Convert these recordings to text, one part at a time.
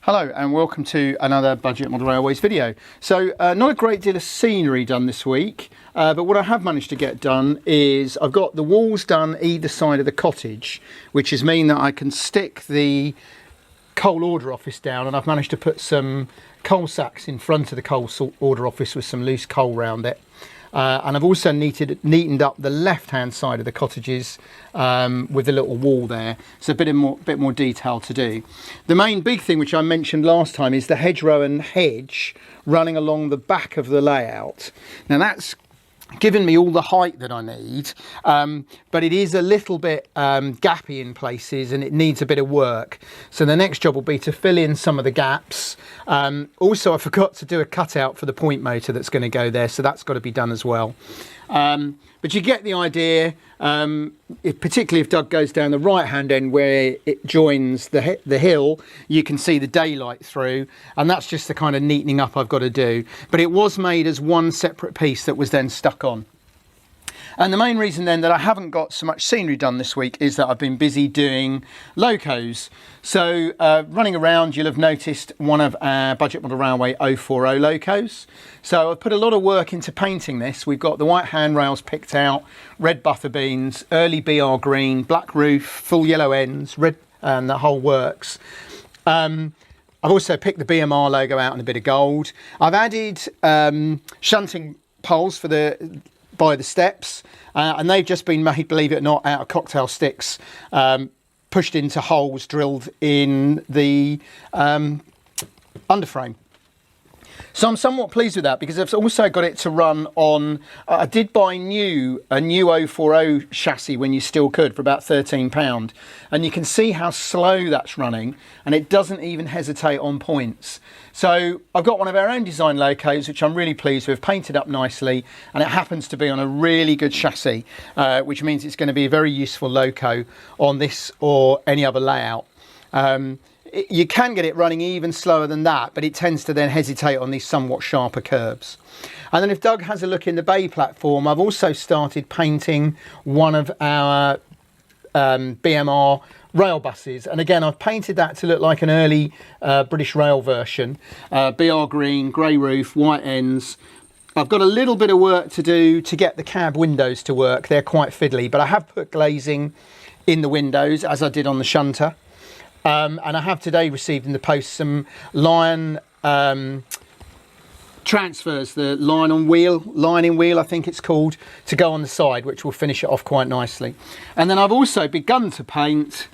Hello and welcome to another Budget Model Railways video. So not a great deal of scenery done this week, but what I have managed to get done is I've got the walls done either side of the cottage, which is mean that I can stick the coal order office down, and I've managed to put some coal sacks in front of the coal order office with some loose coal round it. And I've also neatened up the left hand side of the cottages with a little wall there, so a bit more detail to do. The main big thing which I mentioned last time is the hedgerow and hedge running along the back of the layout. Now that's given me all the height that I need, but it is a little bit gappy in places and it needs a bit of work. So the next job will be to fill in some of the gaps. Also, I forgot to do a cutout for the point motor that's going to go there, so that's got to be done as well. But you get the idea, particularly if Doug goes down the right hand end where it joins the hill, you can see the daylight through, and that's just the kind of neatening up I've got to do. But it was made as one separate piece that was then stuck on. And the main reason then that I haven't got so much scenery done this week is that I've been busy doing locos. So running around, you'll have noticed one of our Budget Model Railway 040 locos. So I've put a lot of work into painting this. We've got the white handrails picked out, red buffer beams, early BR green, black roof, full yellow ends, red, and the whole works. I've also picked the Bmr logo out in a bit of gold. I've added shunting poles by the steps, and they've just been made, believe it or not, out of cocktail sticks, pushed into holes drilled in the underframe. So I'm somewhat pleased with that because I've also got it to run on, I did buy a new 040 chassis when you still could for about £13, and you can see how slow that's running, and it doesn't even hesitate on points. So I've got one of our own design locos, which I'm really pleased with, painted up nicely, and it happens to be on a really good chassis, which means it's going to be a very useful loco on this or any other layout. You can get it running even slower than that, but it tends to then hesitate on these somewhat sharper curves. And then if Doug has a look in the bay platform, I've also started painting one of our Bmr Rail Buses, and again I've painted that to look like an early British Rail version. BR green, grey roof, white ends. I've got a little bit of work to do to get the cab windows to work. They're quite fiddly, but I have put glazing in the windows as I did on the shunter. And I have today received in the post some Lion transfers, the line in wheel I think it's called, to go on the side, which will finish it off quite nicely. And then I've also begun to paint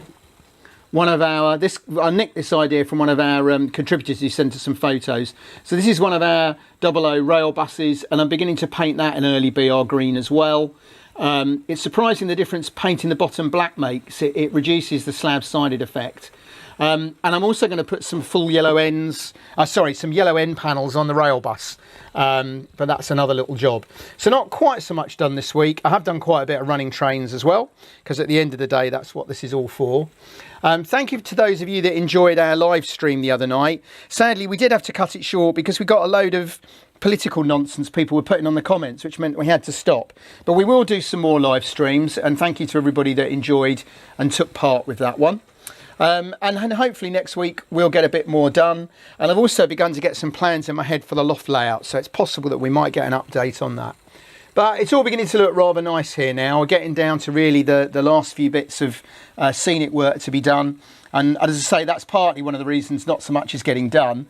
one of our, I nicked this idea from one of our contributors who sent us some photos. So this is one of our 00 rail buses, and I'm beginning to paint that in early BR green as well. It's surprising the difference painting the bottom black makes. It reduces the slab-sided effect. And I'm also going to put some full yellow ends, some yellow end panels on the rail bus, but that's another little job. So not quite so much done this week. I have done quite a bit of running trains as well, because at the end of the day, that's what this is all for. Thank you to those of you that enjoyed our live stream the other night. Sadly, we did have to cut it short because we got a load of political nonsense people were putting on the comments, which meant we had to stop. But we will do some more live streams, and thank you to everybody that enjoyed and took part with that one. And hopefully next week we'll get a bit more done, and I've also begun to get some plans in my head for the loft layout, so it's possible that we might get an update on that. But it's all beginning to look rather nice here now. We're getting down to really the last few bits of scenic work to be done, and as I say, that's partly one of the reasons not so much is getting done,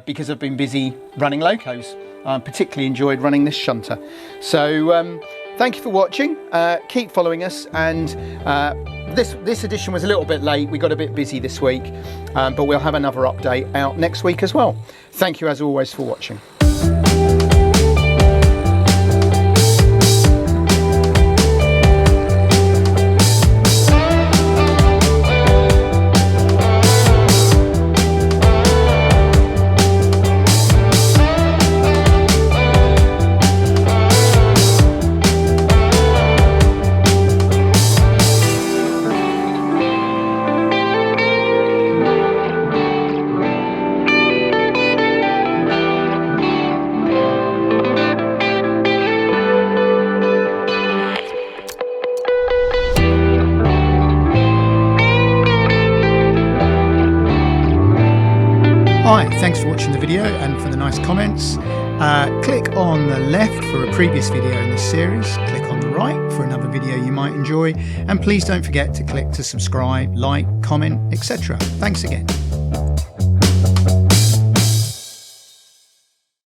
because I've been busy running locos. I particularly enjoyed running this shunter. So thank you for watching. Keep following us, and this edition was a little bit late. We got a bit busy this week, but we'll have another update out next week as well. Thank you as always for watching. Hi, thanks for watching the video and for the nice comments. Click on the left for a previous video in this series, click on the right for another video you might enjoy, and please don't forget to click to subscribe, like, comment, etc. Thanks again.